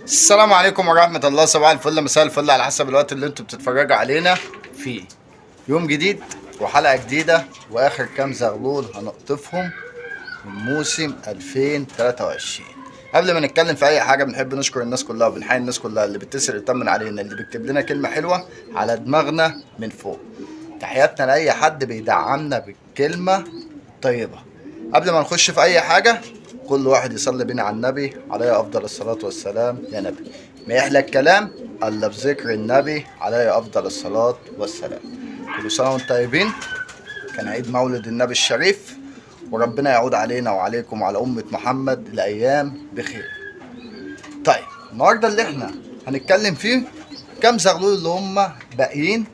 السلام عليكم ورحمة الله. صباح الفل، مساء الفل، على حسب الوقت اللي انتوا بتتفرجوا علينا فيه. يوم جديد وحلقة جديدة واخر كام زغلول هنقطفهم من موسم 2023. قبل ما نتكلم في اي حاجة بنحب نشكر الناس كلها وبنحيي الناس كلها اللي بتسأل وتطمن علينا، اللي بيكتب لنا كلمة حلوة على دماغنا من فوق. تحياتنا لأي حد بيدعمنا بالكلمة طيبة. قبل ما نخش في اي حاجة، كل واحد يصلي بينا على النبي عليه افضل الصلاة والسلام. يا نبي ما يحلى الكلام الا بذكر النبي عليه افضل الصلاة والسلام. كل سنة وانتم طيبين، كان عيد مولد النبي الشريف، وربنا يعود علينا وعليكم وعلى أمة محمد الأيام بخير. طيب النهاردة اللي احنا هنتكلم فيه كام زغلول اللي هم باقيين،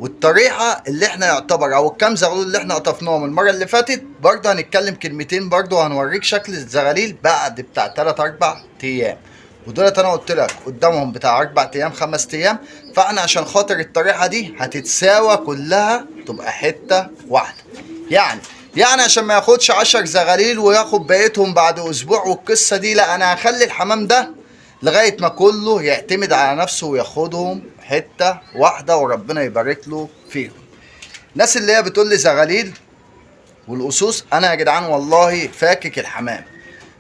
والطريقه اللي احنا يعتبر او الكام زغلول اللي احنا قطفناهم المره اللي فاتت. برضه هنتكلم كلمتين، برضه هنوريك شكل الزغاليل بعد بتاع 3 4 ايام، ودولت انا قلت لك قدامهم بتاع 4 ايام 5 ايام. فاحنا عشان خاطر الطريقه دي هتتساوى كلها تبقى حته واحده، يعني عشان ما ياخدش 10 زغاليل وياخد بقيتهم بعد اسبوع والقصه دي. لا، انا هخلي الحمام ده لغايه ما كله يعتمد على نفسه وياخدهم حته واحده وربنا يبارك له فيهم. الناس اللي هي بتقول لي زغاليل والقصوص، انا يا جدعان والله فاكك الحمام.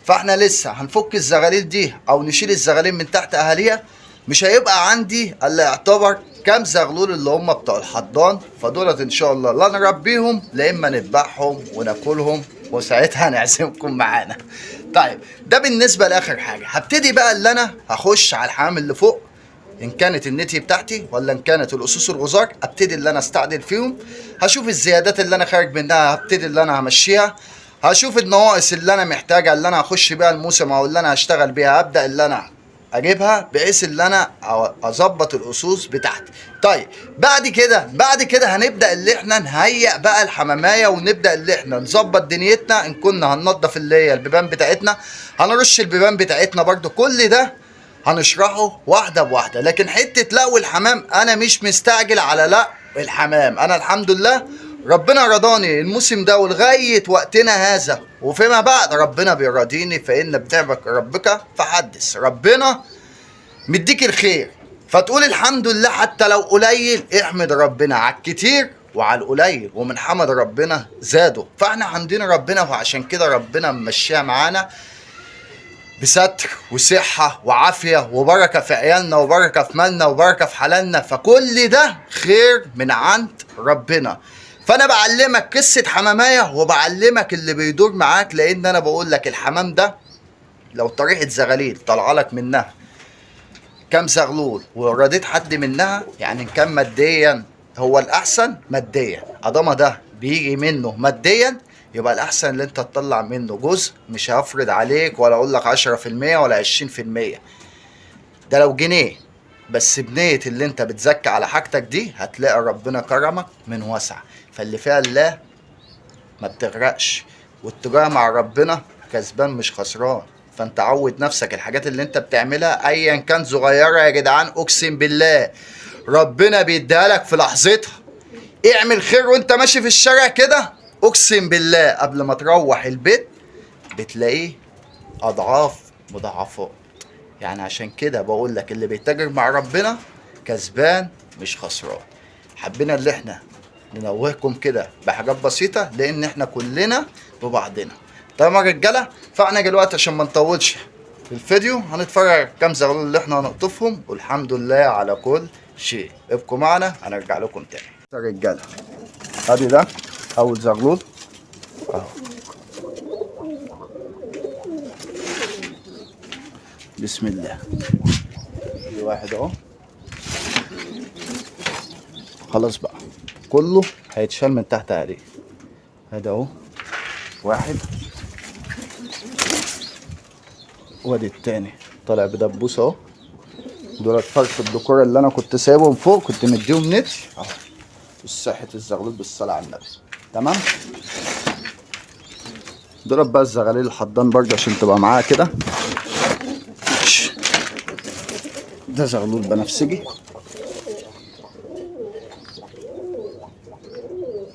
فاحنا لسه هنفك الزغاليل دي او نشيل الزغاليل من تحت اهاليها. مش هيبقى عندي الا يعتبر كام زغلول اللي هم بتوع الحضان، فدولت ان شاء الله لا نربيهم لا اما نذبحهم وناكلهم وساعتها هنعزمكم معانا. طيب ده بالنسبه لاخر حاجه. هبتدي بقى اللي انا هخش على الحمام اللي فوق، ان كانت النتي بتاعتي ولا ان كانت الاسوس الغزار، ابتدي اللي انا استعدل فيهم. هشوف الزيادات اللي انا خارج منها، هبتدي اللي انا همشيها. هشوف النواقص اللي انا محتاجها اللي انا هخش بيها الموسم او اللي انا هشتغل بيها، ابدا اللي انا اجيبها بحيث اللي انا اظبط الاسوس بتاعتي. طيب بعد كده هنبدا اللي احنا نهيئ بقى الحمامايه، ونبدا اللي احنا نظبط دنيتنا. ان كنا هننضف اللي هي البيبان بتاعتنا، هنرش البيبان بتاعتنا برضو. كل ده هنشرحه واحده بواحده. لكن حته لقو الحمام انا مش مستعجل على لقو الحمام. انا الحمد لله ربنا رضاني الموسم ده ولغايه وقتنا هذا، وفيما بعد ربنا بيراضيني. فان بنعمك ربك فحدث. ربنا مديك الخير فتقول الحمد لله. حتى لو قليل احمد ربنا على الكتير وعلى القليل، ومن حمد ربنا زاده. فاحنا حمدين ربنا، وعشان كده ربنا ممشيها معانا بستر وصحة وعافية وبركة في عيالنا وبركة في مالنا وبركة في حلالنا. فكل ده خير من عند ربنا. فانا بعلمك قصة حماماية وبعلمك اللي بيدور معاك، لان انا بقول لك الحمام ده لو طريقة زغاليل طلع لك منها كام زغلول ورضيت حد منها، يعني كان ماديا هو الاحسن ماديا، ادام ده بيجي منه ماديا يبقى الاحسن اللي انت تطلع منه جزء. مش هفرض عليك ولا اقول لك 10% ولا 20%، ده لو جنيه بس بنية اللي انت بتزكي على حاجتك دي هتلاقي ربنا كرمك من وسع. فاللي فيها الله ما بتغرقش، والتجارة مع ربنا كسبان مش خسران. فانت عود نفسك الحاجات اللي انت بتعملها ايا كان صغيرة يا جدعان، اقسم بالله ربنا بيديها لك في لحظتها. اعمل خير وانت ماشي في الشارع كده، اقسم بالله قبل ما تروح البيت بتلاقيه اضعاف مضاعفات. يعني عشان كده بقول لك اللي بيتاجر مع ربنا كسبان مش خسران. حبينا اللي احنا ننوهكم كده بحاجات بسيطة لان احنا كلنا ببعضنا. طيب يا رجالة، فاحنا دلوقتي عشان ما نطولش في الفيديو هنتفرج كام زغلول اللي احنا هنقطفهم، والحمد لله على كل شيء. ابقوا معنا هنرجع لكم تاني. يا رجالة ادي ده اول زغلول اهو، بسم الله. في واحد اهو، خلاص بقى كله هيتشال من تحت عليه. هذا اهو واحد، وادي التاني طالع بدبوس اهو. دول فرق الديكور اللي انا كنت سايبهم فوق، كنت مديهم نت اهو. صحة الزغلول بالصلاة على النبي. تمام. دول بقى الزغاليل الحضان برضه عشان تبقى معاها كده. ده زغلول بنفسجي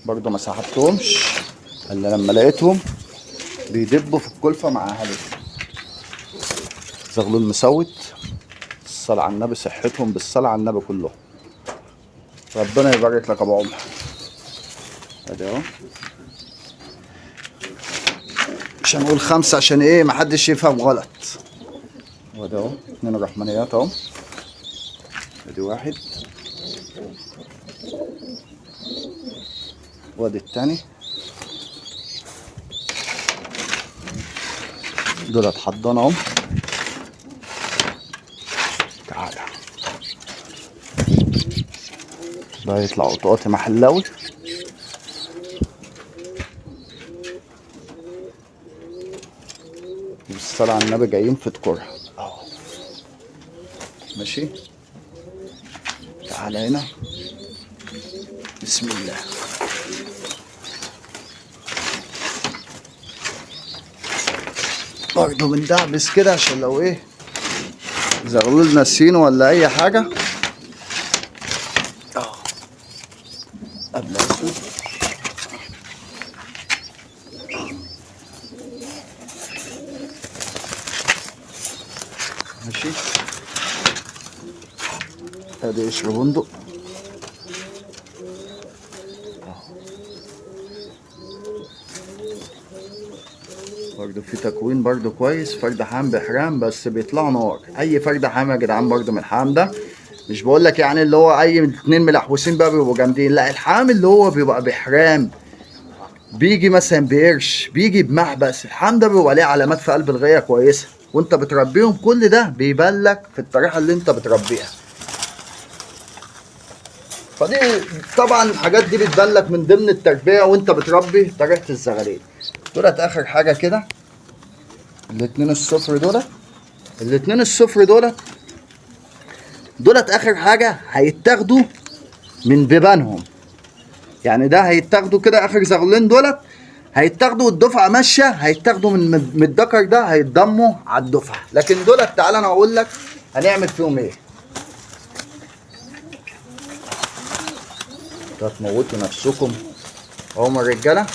برضه ما سحبتهمش الا لما لقيتهم بيدبوا في الكلفة مع اهاليهم. زغلول مسوت بالصلاة على النبي، صحتهم بالصلاة على النبي كلهم. ربنا يبارك لك يا ابو عمر. ادي اهو، مش هنقول 5 عشان ايه محدش يفهم غلط. وادي اهو 2 رحمانيات اهو. ادي 1 وادي التاني. دولت حضان اهو. تعالى ده يطلع قطقاطي محلاوي. بالصلاة على النبي جايين في تكورها اهو. ماشي، تعالى هنا. بسم الله. برضه بندعبس كده عشان لو ايه زغلول ناسينه ولا اي حاجة. اه قبل اسود. ماشي، ادي قشر بندق. برضه في تكوين برضه كويس. فرد حام بحرام بس بيطلعوا نار. اي فرد حام يا جدعان برضه من الحام ده، مش بقول لك يعني اللي هو اي 2 ملحوسين بقى بيبقوا جامدين، لا الحام اللي هو بيبقى بحرام، بيجي مثلا بقرش، بيجي بمحبس. الحام ده بيبقى ليه علامات في قلب الغايه كويسه، وانت بتربيهم كل ده بيبان لك في الطريقه اللي انت بتربيها. فدي طبعا الحاجات دي بتبان لك من ضمن التربيه وانت بتربي طريقه الزغاليل. دولت اخر حاجه كده، الاتنين الصفر دولت. الاتنين الصفر دولت اخر حاجه هيتاخدوا من بيبانهم. يعني ده هيتاخدوا كده اخر زغلين دولت، هيتاخدوا والدفعه ماشيه، هيتاخدوا من الدكر ده هيتضموا على الدفعه. لكن دولت تعالى انا اقول لك هنعمل فيهم ايه. هتموتوا نفسكم هم الرجاله.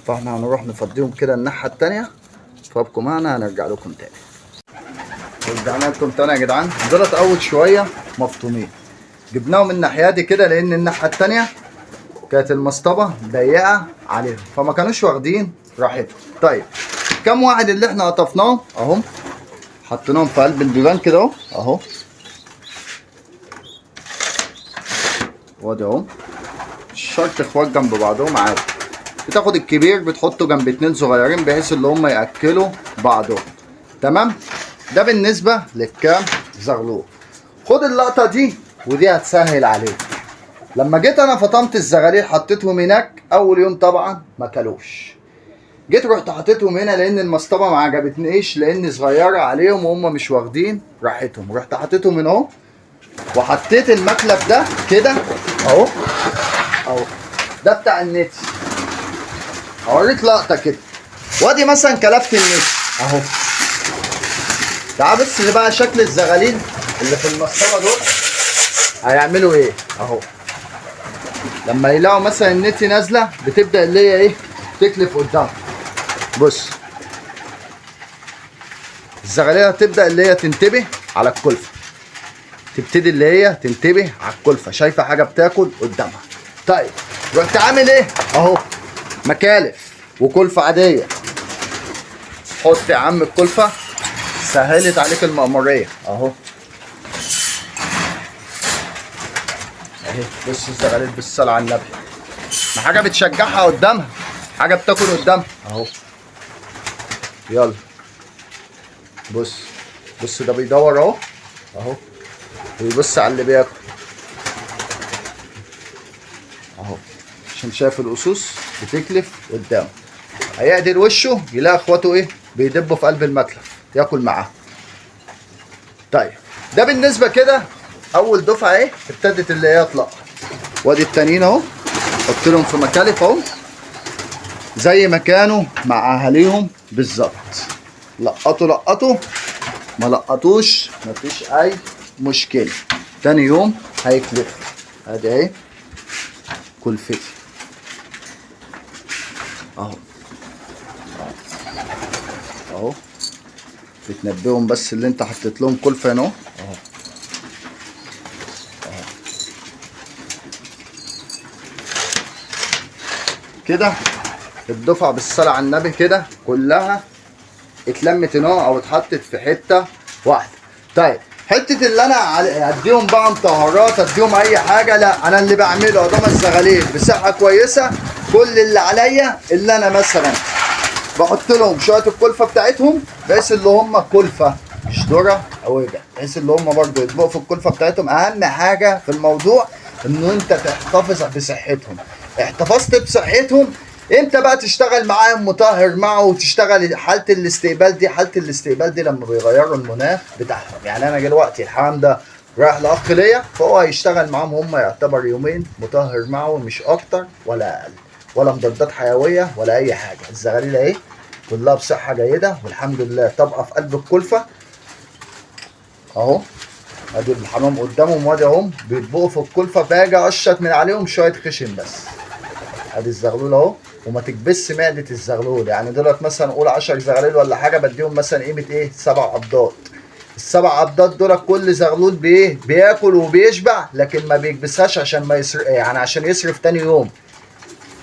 فاحنا هنروح نفضيهم كده الناحيه التانيه، فابقوا معنا هنرجع لكم تاني. رجعنا لكم تاني يا جدعان. دولت اول شويه مفطومين، جبناهم من الناحيه دي كده لان الناحيه التانيه كانت المصطبه ضيقه عليهم فما كانوش واخدين راحتهم. طيب كم واحد اللي احنا قطفناهم اهم، حطيناهم في قلب البيبان كده اهو اهو. وادي اهو، مش شرط اخوات جنب بعضهم عادي. بتاخد الكبير بتحطه جنب 2 صغيرين بحيث اللي هم ياكلوا بعضهم. تمام، ده بالنسبه للكام زغلول. خد اللقطه دي ودي هتسهل عليك. لما جيت انا فطمت الزغاليل حطيتهم هناك اول يوم طبعا ما كلوش. جيت رحت حطيتهم هنا لان المصطبه ما عجبتنيش لان صغيره عليهم وهم مش واخدين راحتهم. رحت حطيتهم هنا اهو، وحطيت المكلف ده كده اهو اهو. ده بتاع النتي. هوريك لقطه كده. وادي مثلا كلفت النتي اهو. تعال بص بقى شكل الزغاليل اللي في المصطبه دول هيعملوا ايه اهو. لما يلاقوا مثلا النتي نازله بتبدا اللي هي ايه تكلف قدامها. بص الزغاليل هتبدا اللي هي تنتبه على الكلفه، تبتدي اللي هي تنتبه على الكلفه، شايفه حاجه بتاكل قدامها. طيب رحت عامل ايه اهو، مكالف وكلفه عاديه. حط يا عم الكلفه، سهلت عليك المأموريه اهو. اهي بص الزغاليل بالصلاة على النبي، ما حاجة بتشجعها قدامها، حاجة بتاكل قدامها اهو. يلا بص بص ده بيدور اهو اهو، ويبص على اللي بياكل اهو عشان شايف الأسوس بتكلف قدامه. هيعدل وشه يلاقي اخواته ايه بيدبوا في قلب المكلف ياكل معاه. طيب ده بالنسبة كده اول دفعه ايه ابتدت اللي هي تلقط. وادي التانيين اهو، حط لهم في مكالف اهو زي ما كانوا مع اهاليهم بالظبط. لقطوا ما لقطوش مفيش اي مشكله. تاني يوم هيكلفوا. ادي اهي كلفتي اهو اهو. بتنبههم بس اللي انت حطيت لهم كلفه هنا اهو. كده الدفعه بالصلاه على النبي كده كلها اتلمت هنا او اتحطت في حته واحده. طيب حته اللي انا اديهم بقى مطهرات اديهم اي حاجه، لا انا اللي بعمله ادام الزغاليل بصحه كويسه كل اللي عليا اللي انا مثلا بحط لهم شويه الكلفه بتاعتهم بحيث اللي هم كلفه مش ذره او وجع، بحيث اللي هم برضه يطبقوا في الكلفه بتاعتهم. اهم حاجه في الموضوع ان انت تحتفظ بصحتهم. احتفظت بصحتهم امتى بقى تشتغل معاهم مطهر معه وتشتغل حاله الاستقبال دي. حاله الاستقبال دي لما بيغيروا المناخ بتاعهم، يعني انا دلوقتي الحمام ده رايح لاخ ليا فهو هيشتغل معاهم هم يعتبر يومين مطهر معه مش اكتر ولا اقل، ولا مضادات حيويه ولا اي حاجه. الزغاليل اهي كلها بصحه جيده والحمد لله طابقه في قلب الكلفه اهو. ادي الحمام قدامهم وادي اهم بيطبقوا في الكلفه، باجي اقشط من عليهم شويه خشن بس. ادي الزغلول اهو، وما تكبسش معده الزغلول. يعني دولت مثلا قول 10 زغلول ولا حاجه بديهم مثلا قيمه ايه 7 قبضات. السبع قبضات دولت كل زغلول بايه بياكل وبيشبع، لكن ما بيكبسهاش عشان ما يصرف، يعني عشان يصرف تاني يوم.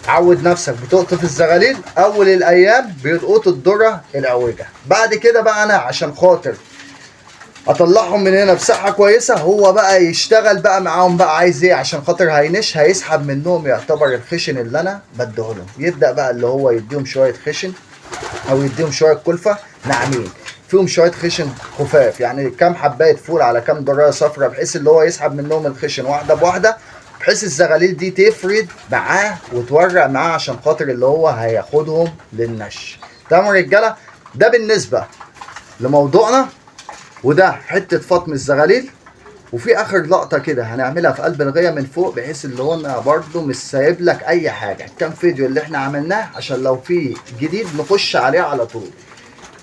عود نفسك بتقطف الزغاليل اول الايام بيلقطوا الذره العوجه، بعد كده بقى انا عشان خاطر اطلعهم من هنا بصحه كويسه هو بقى يشتغل بقى معاهم بقى عايز ايه عشان خاطر هيسحب منهم يعتبر الخشن اللي انا بديهولهم. يبدا بقى اللي هو يديهم شويه خشن او يديهم شويه كلفه ناعمين فيهم شويه خشن خفاف، يعني كام حبايه فول على كام درايه صفرا بحيث اللي هو يسحب منهم الخشن واحده بواحده، بحيث الزغاليل دي تفرد معاه وتورق معاه عشان خاطر اللي هو هياخدهم للنش. تمام يا رجاله؟ ده بالنسبه لموضوعنا، وده حته فطم الزغاليل. وفي اخر لقطه كده هنعملها في قلب الغيه من فوق بحيث اللي هو انا برده مش سايب لك اي حاجه، كام فيديو اللي احنا عملناه عشان لو في جديد نخش عليه على طول.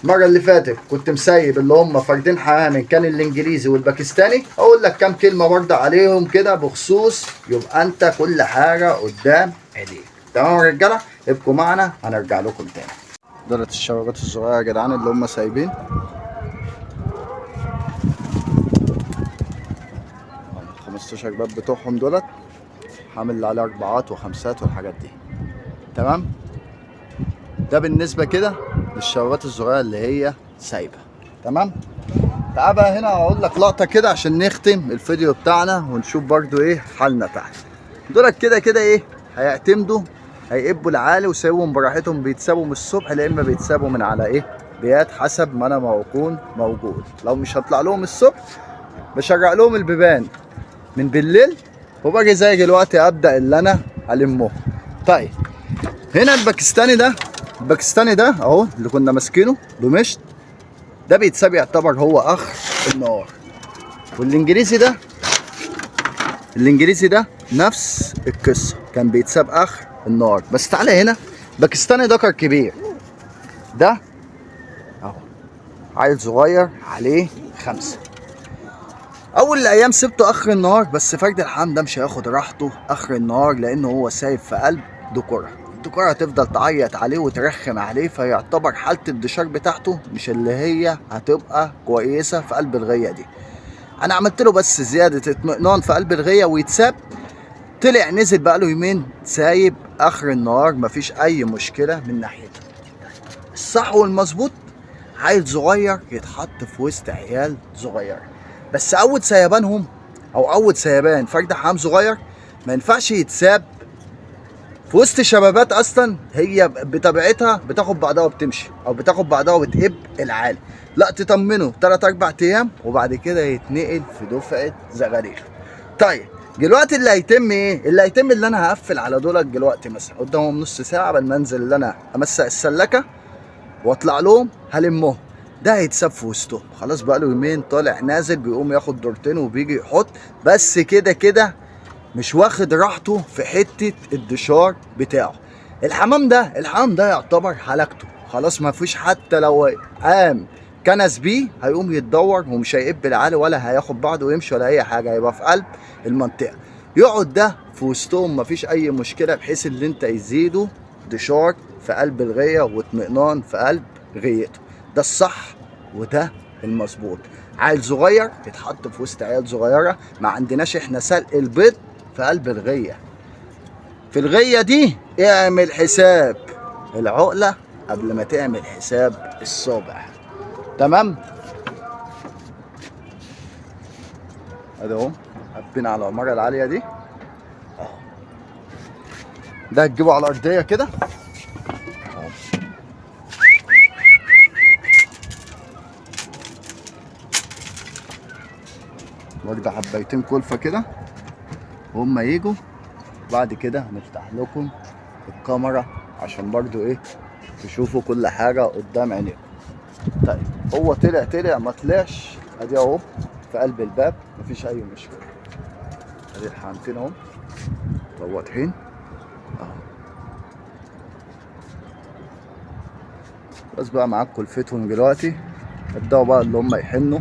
المره اللي فاتت كنت مسيب اللي هم فردين حمام كان الانجليزي والباكستاني، اقول لك كام كلمه برده عليهم كده بخصوص يبقى انت كل حاجه قدام عينيك. تمام يا رجاله؟ ابقوا معنا هنرجع لكم تاني. دولت الشبابات الصغيره يا جدعان اللي هم سايبين 15 باب بتوعهم دولت، حامل عليه 4 و5 والحاجات دي. تمام؟ ده بالنسبه كده للشبابات الصغيره اللي هي سايبه. تمام؟ تعال بقى هنا اقول لك لقطه كده عشان نختم الفيديو بتاعنا ونشوف برضو ايه حالنا تحت. دولت كده كده ايه هيعتمدوا هيقبوا العالي وسيبهم براحتهم، بيتسابوا من الصبح لا اما بيتسابوا من على ايه بيات حسب ما انا ما اكون موجود. لو مش هطلع لهم الصبح بشرق لهم البيبان من بالليل وباجي زي دلوقتي ابدا اللي انا المه. طيب هنا الباكستاني ده اهو اللي كنا ماسكينه بمشط ده بيتساب يعتبر هو اخر النهار، والانجليزي ده نفس القصه كان بيتساب اخر النهار. بس تعالى هنا باكستاني ذكر كبير ده اهو عيل صغير عليه 5. اول الايام سبته اخر النهار، بس فرد الحمام ده مش هياخد راحته اخر النهار لانه هو سايب في قلب دكوره. الدكوره هتفضل تعيط عليه وترخم عليه، فيعتبر حاله الدشار بتاعته مش اللي هي هتبقى كويسه في قلب الغيه دي. انا عملت له بس زياده اطمئنان في قلب الغيه ويتساب، طلع نزل بقى له يومين سايب اخر النهار مفيش اي مشكله من ناحيته. الصح والمظبوط عيل صغير يتحط في وسط عيال صغيره، بس اول سيبانهم او اول سيبان فرد حمام صغير ما ينفعش يتساب في وسط شبابات اصلا هي بطبيعتها بتاخد بعضها وبتمشي او بتاخد بعضها وبتقب العالي. لا تطمنه 3-4 ايام وبعد كده يتنقل في دفعه زغاليل. طيب دلوقتي اللي هيتم ايه؟ اللي هيتم اللي انا هقفل على دولت دلوقتي مثلا قدامهم نص ساعه قبل ما انزل اللي انا امسك السلكه واطلع لهم هلمهم. ده هيتساب في وسطهم خلاص بقى له يومين طالع نازل بيقوم ياخد دورتين وبيجي يحط، بس كده كده مش واخد راحته في حته الدشار بتاعه. الحمام ده يعتبر حلقته خلاص، ما فيش حتى لو قام كنس بيه هيقوم يتدور ومش هيقب العالي ولا هياخد بعضه ويمشي ولا اي حاجه، هيبقى في قلب المنطقه يقعد ده في وسطهم مفيش اي مشكله، بحيث ان انت يزيدوا دشار في قلب الغيه واطمئنان في قلب غيته. ده الصح وده المظبوط. عيل صغير يتحط في وسط عيال صغيره، ما عندناش احنا سلق البيض في قلب الغيه. في الغية دي اعمل حساب العقلة قبل ما تعمل حساب الصابع. تمام. ادي اهو حابين على العمارة العالية دي اهو. ده هتجيبه على الارضية كده اهو. واخدة حبايتين كلفة كده وهم يجوا. بعد كده هنفتح لكم الكاميرا عشان برضو ايه تشوفوا كل حاجة قدام عينيكم. طيب هو طلع ما طلعش ادي اهو في قلب الباب مفيش اي مشكلة. ادي الحامتين اهو واضحين اهو. بس بقى معاك كلفتهم دلوقتي. ابدأوا بقى اللي هم يحنوا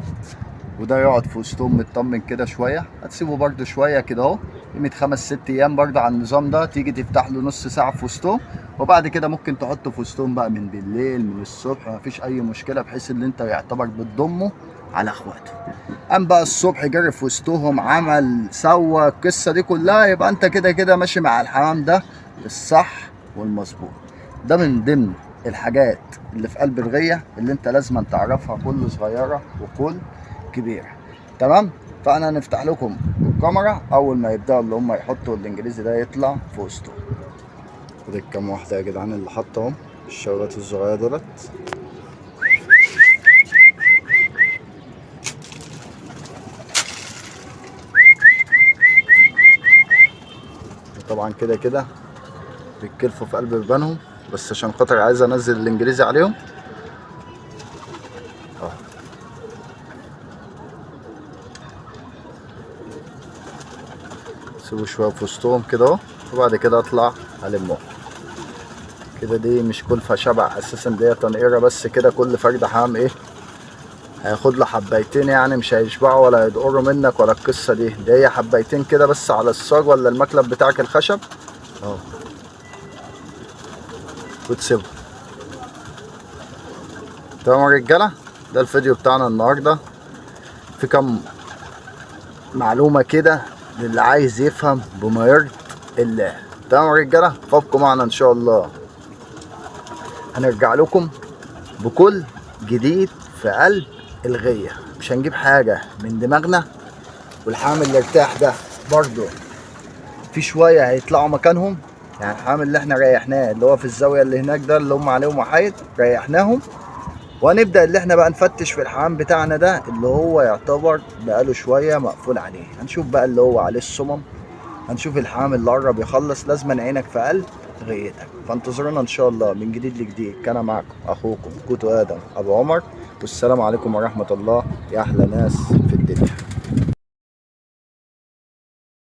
وده يقعد في وسطهم مطمن كده شويه. هتسيبه برده شويه كده اهو قيمه 5-6 ايام برده على النظام ده. تيجي تفتح له نص ساعه في وسطهم وبعد كده ممكن تحطه في وسطهم بقى من بالليل من الصبح مفيش اي مشكله بحيث ان انت يعتبر بتضمه على اخواته. قام بقى الصبح جري في وسطهم عمل سوى القصه دي كلها يبقى انت كده كده ماشي مع الحمام ده الصح والمظبوط. ده من ضمن الحاجات اللي في قلب الغيه اللي انت لازم تعرفها كل صغيره وكل كبيره. تمام. فانا هنفتح لكم الكاميرا اول ما يبداوا اللي هم يحطوا الانجليزي ده يطلع في وسطهم. ودي كام واحده يا جدعان اللي حطهم الشغلات الصغيره دولت. طبعا كده كده بيتكلفوا في قلب بيبانهم بس عشان خاطر عايز انزل الانجليزي عليهم اهو. سيبوا شويه في وسطهم كده اهو وبعد كده اطلع المهم كده. دي مش كلفه شبع اساسا، دي تنقيره بس كده. كل فرد حمام ايه هياخد له حبايتين يعني مش هيشبعوا ولا يدقروا منك ولا القصه دي. دي هي حبايتين كده بس على الصاج ولا المكلب بتاعك الخشب اهو وتسيبه. تمام يا رجاله. ده الفيديو بتاعنا النهارده في كام معلومه كده للي عايز يفهم بما يرضي الله. تمام يا رجاله. فابقوا معنا ان شاء الله. هنرجع لكم بكل جديد في قلب الغيه. مش هنجيب حاجه من دماغنا. والحامل اللي ارتاح ده برضو في شويه هيطلعوا مكانهم. يعني الحامل اللي احنا ريحناه اللي هو في الزاويه اللي هناك ده اللي هم عليهم وحيد ريحناهم. وهنبدا اللي احنا بقى نفتش في الحمام بتاعنا ده اللي هو يعتبر بقاله شويه مقفول عليه. هنشوف بقى اللي هو عليه الصمم. هنشوف الحمام اللي قرب يخلص. لازم عينك في قلب غيتك. فانتظرونا ان شاء الله من جديد لجديد. كان معكم اخوكم كوتو ادم ابو عمر والسلام عليكم ورحمه الله يا احلى ناس في الدنيا.